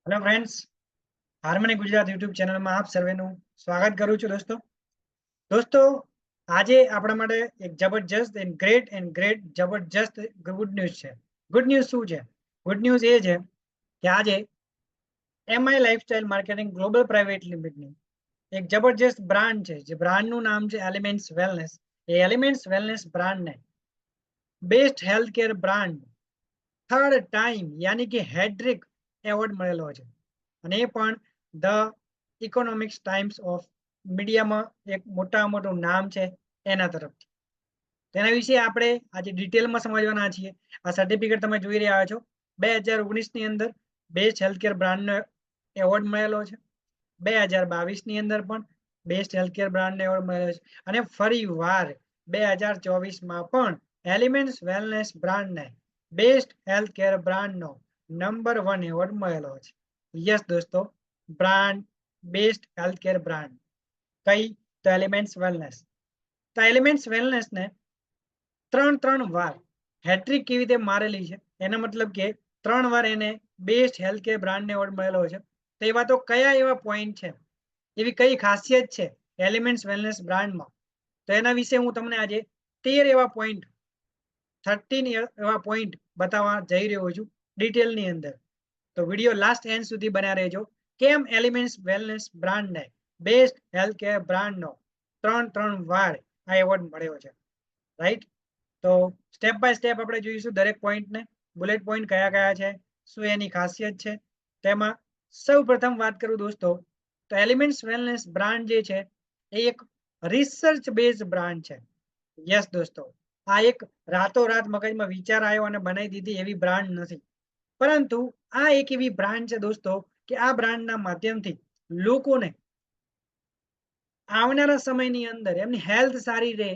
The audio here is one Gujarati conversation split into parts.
Hello friends, harmony Gujarat YouTube ચેનલમાં આપ સર્વેનું સ્વાગત કરું છું દોસ્તો આજે આપણા માટે એક જબરજસ્ત એન્ડ ગ્રેટ જબરજસ્ત ગુડ ન્યૂઝ છે. ગુડ ન્યૂઝ શું છે? ગુડ ન્યૂઝ એ છે કે આજે MI lifestyle marketing global private લિમિટેડની એક જબરજસ્ત બ્રાન્ડ છે, જે બ્રાન્ડનું નામ છે એલિમેન્ટ્સ વેલનેસ. એ એલિમેન્ટ્સ વેલનેસ બ્રાન્ડને best health care brand third time યાની કે હેડ્રિક એવોર્ડ મળેલો છે, અને એ પણ ધ ઇકોનોમિક્સ ટાઈમ્સ ઓફ મીડિયામાં એક મોટું નામ છે એના તરફથી. તેના વિશે આપણે આજે ડિટેલમાં સમજવાના છીએ. આ સર્ટિફિકેટ તમે જોઈ રહ્યા છો 2019 ની અંદર બેસ્ટ હેલ્થકેર બ્રાન્ડનો એવોર્ડ મળેલો છે. 2022 ની અંદર પણ બેસ્ટ હેલ્થકેર બ્રાન્ડનો એવોર્ડ મળેલો છે, અને ફરી વાર 2024માં પણ એલિમેન્ટ્સ વેલનેસ બ્રાન્ડને બેસ્ટ હેલ્થકેર બ્રાન્ડનો નંબર 1 એવોર્ડ મળેલો છે. યસ દોસ્તો, બ્રાન્ડ બેસ્ટ હેલ્થકેર બ્રાન્ડ કઈ? તો એલિમેન્ટ્સ વેલનેસ. તો એલિમેન્ટ્સ વેલનેસ ને ત્રણ વાર હેટ્રિક કેવી રીતે મારેલી છે, એના મતલબ કે 3 વાર એને બેસ્ટ હેલ્થકેર બ્રાન્ડ એવોર્ડ મળેલો છે. તો એવા તો કયા એવા પોઈન્ટ છે, એવી કઈ ખાસિયત છે એલિમેન્ટ્સ વેલનેસ બ્રાન્ડમાં? તો એના વિશે હું તમને આજે 13 એવા પોઈન્ટ 13 એવા પોઈન્ટ બતાવવા જઈ રહ્યો છું ડિટેલની અંદર. તો વિડીયો લાસ્ટ એન્ડ સુધી બન્યા રહેજો. કેમ એલિમેન્ટ્સ વેલનેસ બ્રાન્ડને બેસ્ટ હેલ્થકેર બ્રાન્ડનો 3 વાર આ એવોર્ડ મળ્યો છે, રાઈટ? તો સ્ટેપ બાય સ્ટેપ આપણે જોઈશું દરેક પોઈન્ટને. બુલેટ પોઈન્ટ કયા કયા છે, શું એની ખાસિયત છે, તેમાં સૌ પ્રથમ વાત કરું દોસ્તો, તો એલિમેન્ટ્સ વેલનેસ બ્રાન્ડ જે છે એ એક રિસર્ચ બેઝ બ્રાન્ડ છે. યસ દોસ્તો, આ એક રાતોરાત મગજમાં વિચાર આવ્યો અને બનાવી દીધી એવી બ્રાન્ડ નથી, પરંતુ આ એક એવી બ્રાન્ડ છે દોસ્તો કે આ બ્રાન્ડના માધ્યમથી લોકોને આવનારા સમયની અંદર એમની હેલ્થ સારી રહે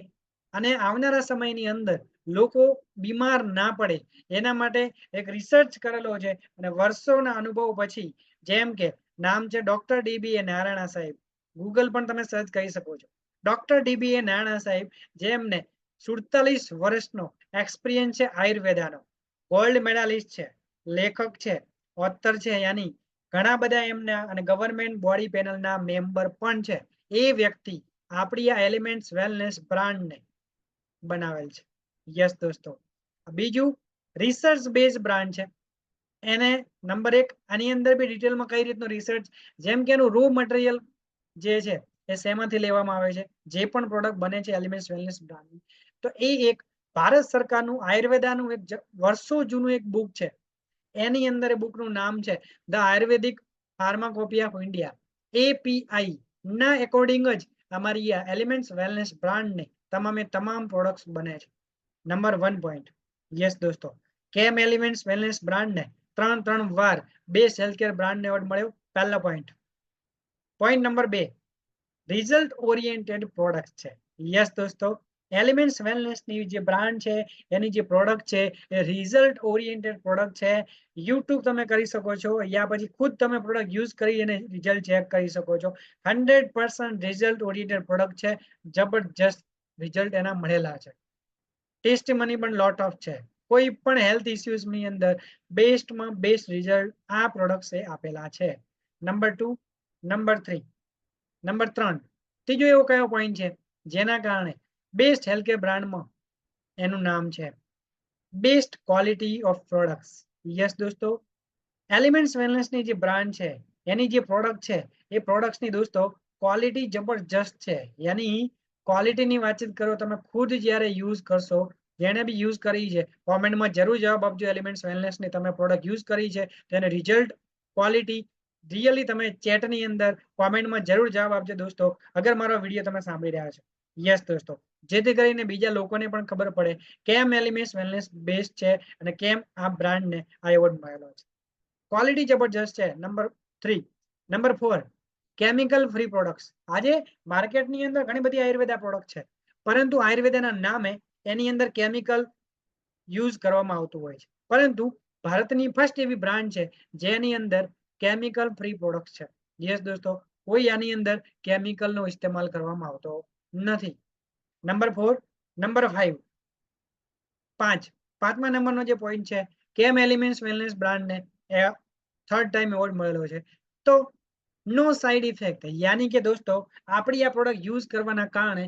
અને આવનારા સમયની અંદર લોકો બીમાર ના પડે એના માટે એક રિસર્ચ કરેલો છે. અને વર્ષોના અનુભવ પછી, જેમ કે નામ છે ડોક્ટર ડીબી નારાયણ સાહેબ, ગૂગલ પણ તમે સર્ચ કરી શકો છો. ડોક્ટર ડીબી નારાયણ સાહેબ, જેમને 47 વર્ષનો એક્સપિરિયન્સ છે આયુર્વેદાનો, ગોલ્ડ મેડાલિસ્ટ છે, લેખક છે, ઓથર છે, યાની ઘણા બધા એમના અને ગવર્મેન્ટ બોડી પેનલના મેમ્બર પણ છે. એ વ્યક્તિ આપણી આ એલિમેન્ટ્સ વેલનેસ બ્રાન્ડને બનાવેલ છે. યસ દોસ્તો, બીજું રિસર્ચ બેઝ બ્રાન્ડ છે. એને નંબર 1 આની અંદર બી ડિટેલમાં કઈ રીતનો રિસર્ચ, જેમ કે એનું રો મટીરિયલ જે છે એ શેમાંથી લેવામાં આવે છે, જે પણ પ્રોડક્ટ બને છે એલિમેન્ટ્સ વેલનેસ બ્રાન્ડ, તો એ એક ભારત સરકારનું આયુર્વેદાનું એક વર્ષો જૂનું એક બુક છે. એની અંદર બુકનું નામ છે the Ayurvedic pharmacopoeia of India, API ના એકોર્ડિંગ જ અમારી આ એલિમેન્ટ્સ વેલનેસ બ્રાન્ડને તમામ પ્રોડક્ટ્સ બને છે. Number 1 point. યસ દોસ્તો, કેમ એલિમેન્ટ્સ વેલનેસ બ્રાન્ડને 3 વાર બેસ્ટ હેલ્થકેર બ્રાન્ડ એવોર્ડ મળ્યો? પહેલો point. Point number 2, result oriented product છે. યસ દોસ્તો, એલિમેન્ટ્સ વેલનેસની જે બ્રાન્ડ છે એની જે પ્રોડક્ટ છે એ રિઝલ્ટ ઓરિએન્ટેડ પ્રોડક્ટ છે. યુટ્યુબ તમે કરી શકો છો, યા પછી ખુદ તમે પ્રોડક્ટ યુઝ કરી અને રિઝલ્ટ ચેક કરી શકો છો. 100% રિઝલ્ટ ઓરિએન્ટેડ પ્રોડક્ટ છે. જબરજસ્ત રિઝલ્ટ એના મળેલા છે. ટેસ્ટ મની પણ લોટ ઓફ છે. કોઈ પણ હેલ્થ ઇસ્યુઝની અંદર બેસ્ટમાં બેસ્ટ રિઝલ્ટ આ પ્રોડક્ટ્સે આપેલા છે. નંબર 2, નંબર 3, નંબર 3, ત્રીજો એવો કયો પોઈન્ટ છે જેના કારણે બેસ્ટ હેલ્થકેર બ્રાન્ડમાં એનું નામ છે best quality of products. Yes દોસ્તો, એલિમેન્ટ્સ વેલનેસની જે બ્રાન્ડ છે એની જે પ્રોડક્ટ છે એ પ્રોડક્ટ્સની દોસ્તો ક્વોલિટી જબરજસ્ત છે. યાની ક્વોલિટીની વાતચીત કરો, તમે ખુદ જ્યારે યુઝ કરશો, જેને બી યુઝ કરી છે કોમેન્ટમાં જરૂર જવાબ આપજો. એલિમેન્ટ્સ વેલનેસની તમે પ્રોડક્ટ યુઝ કરી છે તેને રિઝલ્ટ ક્વોલિટી રિયલી તમે ચેટની અંદર કોમેન્ટમાં જરૂર જવાબ આપજો દોસ્તો, અગર મારો વિડીયો તમે સાંભળી રહ્યા છો. યસ દોસ્તો, જેથી કરીને બીજા લોકોને પણ ખબર પડે કેમ એલિમેન્ટ્સ વેલનેસ બેસ્ટ છે અને કેમ આ બ્રાન્ડને આ એવોર્ડ મળેલો છે. ક્વોલિટી જબરજસ્ત છે. Number 3. Number 4, chemical free products. આજે માર્કેટની અંદર ઘણી બધી આયુર્વેદા પ્રોડક્ટ છે, પરંતુ આયુર્વેદાના નામે એની અંદર કેમિકલ યુઝ કરવામાં આવતું હોય છે, પરંતુ ભારતની ફર્સ્ટ એવી બ્રાન્ડ છે જેની અંદર કેમિકલ ફ્રી પ્રોડક્ટ છે. યસ દોસ્તો, કોઈ આની અંદર કેમિકલનો ઇસ્તેમાલ કરવામાં આવતો નથી. નંબર 4, નંબર 5, પાંચમા નંબરનો જે પોઈન્ટ છે, કેમ એલિમેન્ટ્સ વેલનેસ બ્રાન્ડને થર્ડ ટાઈમ એવોર્ડ મળેલો છે. તો નો સાઈડ ઇફેક્ટ, યાની કે દોસ્તો આપણી આ પ્રોડક્ટ યુઝ કરવાના કારણે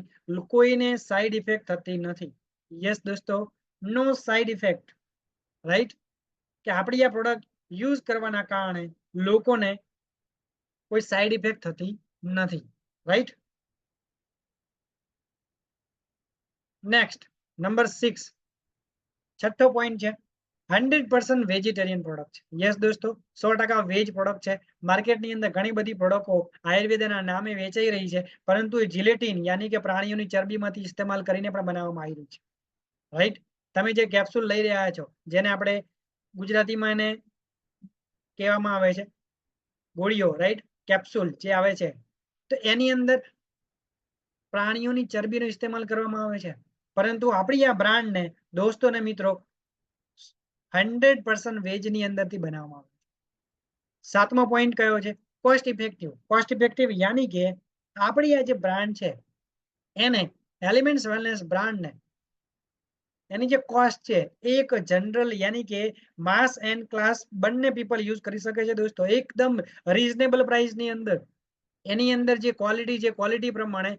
કોઈને સાઈડ ઇફેક્ટ થતી નથી. યસ દોસ્તો, નો સાઈડ ઇફેક્ટ, રાઈટ, કે આપણી આ પ્રોડક્ટ યુઝ કરવાના કારણે લોકોને કોઈ સાઈડ ઇફેક્ટ થતી નથી, રાઈટ. નેક્સ્ટ નંબર 6, છઠ્ઠો પોઈન્ટ છે 100% વેજીટેરિયન પ્રોડક્ટ. યસ દોસ્તો, 100% વેજ પ્રોડક્ટ છે. માર્કેટની અંદર ઘણી બધી પ્રોડક્ટો આયુર્વેદના નામે વેચાઈ રહી છે, પરંતુ એ જિલેટિન યાની કે પ્રાણીઓની ચરબીમાંથી ઇસ્તેમાલ કરીને પણ બનાવવામાં આવી રહી છે, રાઈટ. તમે જે કેપ્સ્યુલ લઈ રહ્યા છો, જેને આપણે ગુજરાતીમાં એને કહેવામાં આવે છે ગોળીઓ, રાઈટ, કેપ્સ્યુલ જે આવે છે, તો એની અંદર પ્રાણીઓની ચરબીનો ઇસ્તેમાલ કરવામાં આવે છે, પરંતુ આપણી આ બ્રાન્ડને દોસ્તો ને મિત્રો 100% વેજની અંદરથી બનાવવામાં આવે છે. સાતમો પોઈન્ટ કયો છે? Cost effective. કોસ્ટ ઇફેક્ટિવ યાની કે આપણી આ જે બ્રાન્ડ છે એને એલિમેન્ટ્સ વેલનેસ બ્રાન્ડને એની જે કોસ્ટ છે એક જનરલ યાની કે માસ એન્ડ ક્લાસ બંને પીપલ યુઝ કરી શકે છે દોસ્તો, એકદમ રીઝનેબલ પ્રાઇસની અંદર. એની અંદર જે ક્વોલિટી પ્રમાણે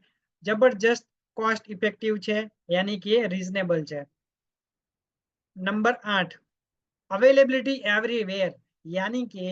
જબરજસ્ત કોસ્ટ ઇફેક્ટિવ છે, યાની કે રીઝનેબલ છે. નંબર 8, અવેલેબિલિટી એવરીવેર, યાની કે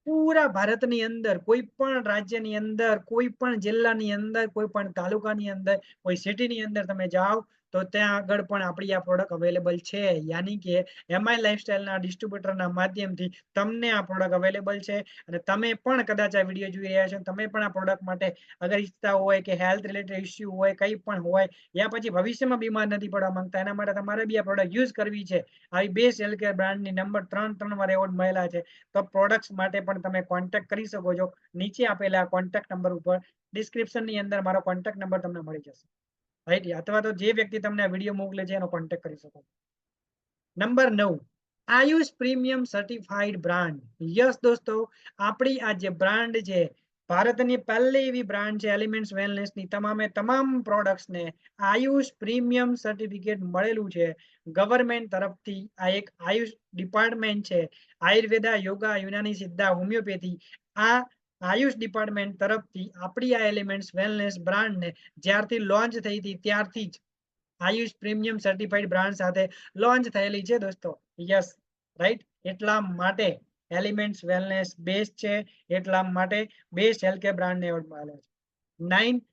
પૂરા ભારતની અંદર કોઈ પણ રાજ્યની અંદર, કોઈ પણ જિલ્લાની અંદર, કોઈ પણ તાલુકાની અંદર, કોઈ સિટીની અંદર તમે જાઓ તો ત્યાં આગળ પણ આપણી આ પ્રોડક્ટ અવેલેબલ છે, યાની કે એમઆઈ લાઈફસ્ટાઈલના ડિસ્ટ્રીબ્યુટરના માધ્યમથી તમને આ પ્રોડક્ટ અવેલેબલ છે. અને તમે પણ કદાચ આ વિડીયો જોઈ રહ્યા છો, તમે પણ આ પ્રોડક્ટ માટે અગર ઈચ્છતા હોય કે હેલ્થ રિલેટેડ ઇસ્યુ હોય, કંઈ પણ હોય, યા પછી ભવિષ્યમાં બીમાર નથી પડવા માંગતા, એના માટે તમારે બી આ પ્રોડક્ટ યુઝ કરવી છે, આવી બેસ્ટ હેલ્થ કેર બ્રાન્ડની નંબર 3 વાર એવોર્ડ મળેલા છે, તો પ્રોડક્ટ્સ માટે પણ તમે કોન્ટેક્ટ કરી શકો છો. નીચે આપેલા કોન્ટેક્ટ નંબર ઉપર ડિસ્ક્રિપ્શનની અંદર મારો કોન્ટેક્ટ નંબર તમને મળી જશે, રાઈટ, અથવા તો જે વ્યક્તિ તમને આ વિડીયો મોકલે છે એનો કોન્ટેક્ટ કરી શકો. Number 9, Ayush premium certified brand. Yes દોસ્તો, આપણી આ જે બ્રાન્ડ છે ભારતની પહેલી એવી બ્રાન્ડ છે એલિમેન્ટ્સ વેલનેસની તમામ પ્રોડક્ટ્સને આયુષ પ્રીમિયમ સર્ટિફિકેટ મળેલું છે ગવર્મેન્ટ તરફથી. આ એક આયુષ ડિપાર્ટમેન્ટ છે, આયુર્વેદા, યોગા, યુનાની, સિદ્ધા, હોમિયોપેથી, આ આયુષ ડિપાર્ટમેન્ટ તરફથી આપણી આ એલિમેન્ટ્સ વેલનેસ બ્રાન્ડને જ્યારથી લોન્ચ થઈ હતી ત્યારથી જ આયુષ પ્રીમિયમ સર્ટિફાઈડ બ્રાન્ડ સાથે લોન્ચ થયેલી છે દોસ્તો. યસ, રાઈટ, એટલા માટે એલિમેન્ટ્સ વેલનેસ બેસ્ટ છે, એટલા માટે બેસ્ટ હેલ્થકેર બ્રાન્ડને એવોર્ડ મળેલો છે. 9,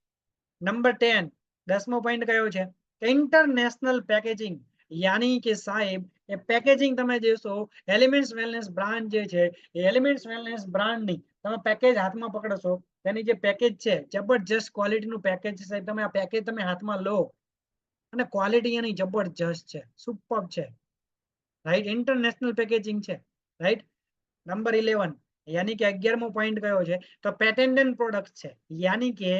નંબર 10, 10મો પોઈન્ટ કયો છે? ઇન્ટરનેશનલ પેકેજિંગ, યાની કે સાહેબ એ પેકેજિંગ તમે જોશો, એલિમેન્ટ્સ વેલનેસ બ્રાન્ડ જે છે એ એલિમેન્ટ્સ વેલનેસ બ્રાન્ડની તમે પેકેજ હાથમાં પકડશો, તેની જે પેકેજ છે જબરજસ્ત ક્વોલિટીનું પેકેજ છે સાહેબ. તમે આ પેકેજ તમે હાથમાં લો અને ક્વોલિટી એની જબરજસ્ત છે, સુપર છે, રાઈટ, ઇન્ટરનેશનલ પેકેજિંગ છે, રાઈટ. નંબર 11, યાની કે 11મો પોઈન્ટ કયો છે? તો પેટેન્ટેડ પ્રોડક્ટ છે, યાની કે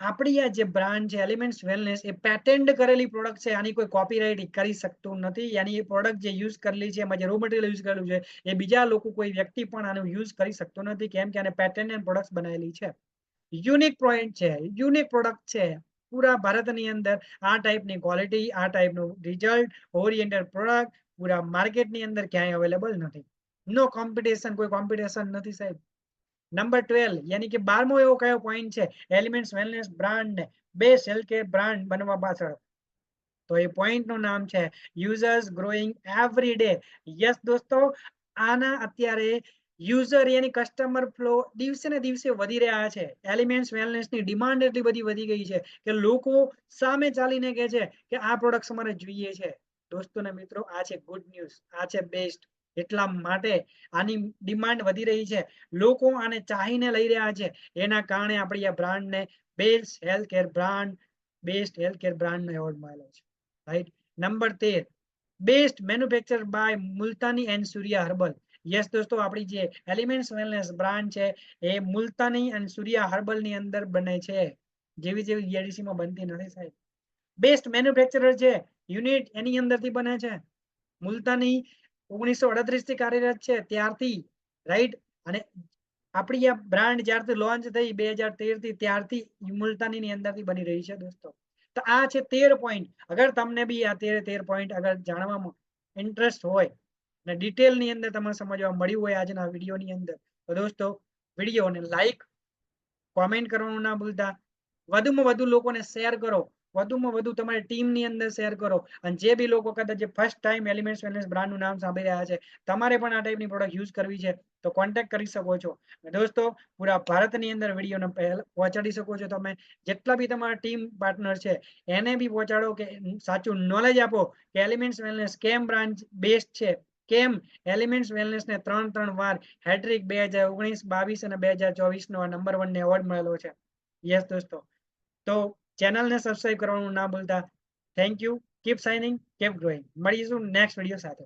આપણી આ જે બ્રાન્ડ છે એલિમેન્ટ્સ વેલનેસ એ પેટેન્ટ કરેલી પ્રોડક્ટ છે, આની કોઈ કોપીરાઇટ કરી શકતું નથી. યાની એ પ્રોડક્ટ જે યુઝ કરેલી છે, એમાં જે રો મટીરિયલ યુઝ કરેલું છે એ બીજા લોકો, કોઈ વ્યક્તિ પણ આનો યુઝ કરી શકતો નથી, કેમ કે આને પેટેન્ટેડ પ્રોડક્ટ્સ બનાવેલી છે. યુનિક પોઈન્ટ છે, યુનિક પ્રોડક્ટ છે, પૂરા ભારતની અંદર આ ટાઈપની ક્વોલિટી, આ ટાઈપનું રિઝલ્ટ ઓરિએન્ટેડ પ્રોડક્ટ પૂરા માર્કેટની અંદર ક્યાંય અવેલેબલ નથી. નો કોમ્પિટિશન, કોઈ કોમ્પિટિશન નથી સાહેબ. નંબર 12, યાની કે 12મો એવો કયો પોઈન્ટ છે એલિમેન્ટ્સ વેલનેસ બ્રાન્ડને બેસ્ટ હેલ્થકેર બ્રાન્ડ બનવા પાછળ? તો એ પોઈન્ટનું નામ છે users growing every day. Yes દોસ્તો, આના અત્યારે યુઝર યાની કસ્ટમર ફ્લો દિવસે ને દિવસે વધી રહ્યા છે. એલિમેન્ટ્સ વેલનેસની ડિમાન્ડ એટલી બધી વધી ગઈ છે કે લોકો સામે ચાલીને કહે છે કે આ પ્રોડક્ટ્સ અમારે જોઈએ છે. દોસ્તો ને મિત્રો, આ છે ગુડ ન્યૂઝ, આ છે બેસ્ટ. એટલા માટે આની ડિમાન્ડ વધી રહી છે, લોકો આને ચાહીને લઈ રહ્યા છે, એના કારણે આપણી આ બ્રાન્ડને બેસ્ટ હેલ્થકેર બ્રાન્ડનો એવોર્ડ મળેલો છે, right. Number 13, best manufacture by Multani and Surya herbal. Yes દોસ્તો, આપણી જે એલિમેન્ટ્સ વેલનેસ બ્રાન્ડ છે એ મુલ્તાની અને સૂર્યા હર્બલ ની અંદર બને છે, જેવી જેવી ઈઆરડીસી માં બનતી નથી સાહેબ. બેસ્ટ મેન્યુફેક્ચરર છે, યુનિટ એની અંદરથી બને છે. મુલ્તાની 1938 થી કાર્યરત છે ત્યારથી, રાઈટ. અને આપણી આ બ્રાન્ડ જ્યારથી લોન્ચ થઈ 2013 થી, ત્યારથી મુલ્તાની ની અંદરથી બની રહી છે દોસ્તો. તો આ છે 13 પોઈન્ટ. અગર તમને બી આ 13 પોઈન્ટ અગર જાણવામાં ઇન્ટરેસ્ટ હોય અને ડિટેલની અંદર તમને સમજવા મળ્યું હોય આજના વિડીયોની અંદર, તો દોસ્તો વિડીયોને લાઈક, કોમેન્ટ કરવાનું ના ભૂલતા, વધુમાં વધુ લોકોને શેર કરો, વધુમાં વધુ તમારી ટીમની અંદર શેર કરો. અને જે બી લોકો કદાચ જે ફર્સ્ટ ટાઈમ એલિમેન્ટ્સ વેલનેસ બ્રાન્ડનું નામ સાંભળી રહ્યા છે, તમારે પણ આ ટાઈપની પ્રોડક્ટ યુઝ કરવી છે તો કોન્ટેક્ટ કરી શકો છો. દોસ્તો પૂરા ભારતની અંદર વિડીયોને પહોંચાડી શકો છો. તમે જેટલા બી તમારા ટીમ પાર્ટનર છે એને બી પહોંચાડો, કે સાચું નોલેજ આપો કે એલિમેન્ટ્સ વેલનેસ કેમ બ્રાન્ડ બેસ્ટ છે, કેમ એલિમેન્ટ્સ વેલનેસ ને 3 વાર હેટ્રિક 2019, 22 અને 2024 નો નંબર 1 ને એવોર્ડ મળેલો છે. યસ દોસ્તો, તો ચેનલને સબસ્ક્રાઇબ કરવાનું ના ભૂલતા. Thank you. Keep signing, keep growing. મળીશું નેક્સ્ટ વિડીયો સાથે.